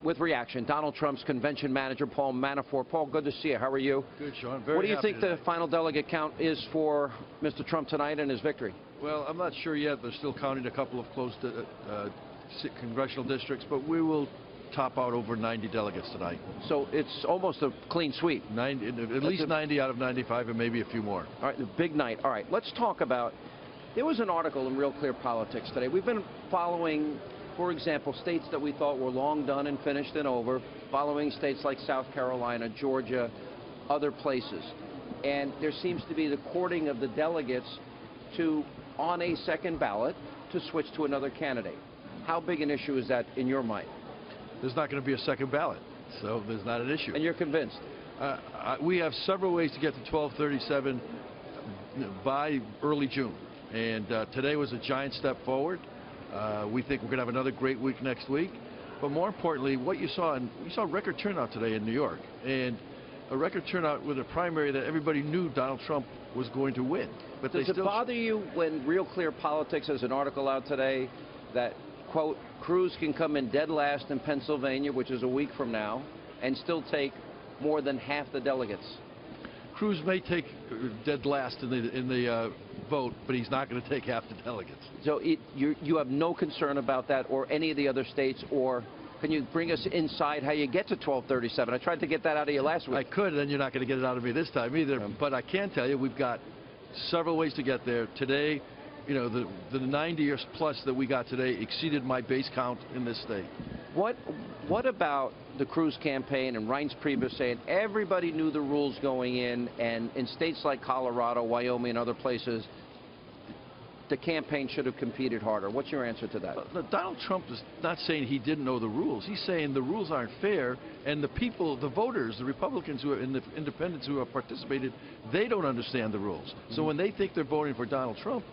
with reaction, Donald Trump's convention manager, Paul Manafort. Paul, good to see you. How are you? Good, Sean. Very What do you think tonight. the final delegate count is for Mr. Trump tonight and his victory? Well, I'm not sure yet. They're still counting a couple of close congressional districts, but we will top out over 90 delegates tonight. So it's almost a clean sweep. 90, at least 90 out of 95, and maybe a few more. All right, the big night. All right, let's talk about, there was an article in Real Clear Politics today. We've been following, for example, states that we thought were long done and finished and over, following states like South Carolina, Georgia, other places. And there seems to be the courting of the delegates to, on a second ballot, to switch to another candidate. How big an issue is that in your mind? There's not going to be a second ballot, so there's not an issue. And you're convinced? We have several ways to get to 1237 by early June. And today was a giant step forward. We think we're going to have another great week next week. But more importantly, what you saw, and you saw record turnout today in New York. And a record turnout with a primary that everybody knew Donald Trump was going to win. But does it bother you when Real Clear Politics has an article out today that, quote, Cruz can come in dead last in Pennsylvania, which is a week from now, and still take more than half the delegates? Cruz may take dead last in the vote, but he's not going to take half the delegates. So you have no concern about that or any of the other states, or can you bring us inside how you get to 1237? I tried to get that out of you last week. I could, and then you're not going to get it out of me this time either. But I can tell you we've got several ways to get there. Today, you know, the 90 or plus that we got today exceeded my base count in this state. What about the Cruz campaign and Reince Priebus saying everybody knew the rules going in, and in states like Colorado, Wyoming, and other places, the campaign should have competed harder? What's your answer to that? Donald Trump is not saying he didn't know the rules. He's saying the rules aren't fair, and the people, the voters, the Republicans who are and the independents who have participated, they don't understand the rules. So when they think they're voting for Donald Trump,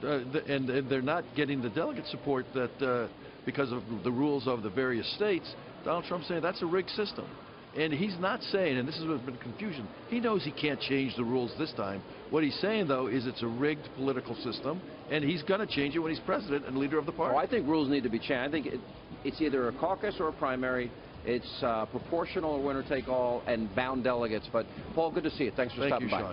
and they're not getting the delegate support that because of the rules of the various states, Donald Trump's saying that's a rigged system. And he's not saying, and this has been confusion, he knows he can't change the rules this time. What he's saying, though, is it's a rigged political system, and he's going to change it when he's president and leader of the party. Oh, I think rules need to be changed. I think it's either a caucus or a primary. It's proportional or winner-take-all and bound delegates. But, Paul, good to see you. Thanks for stopping by. Thank you, Sean.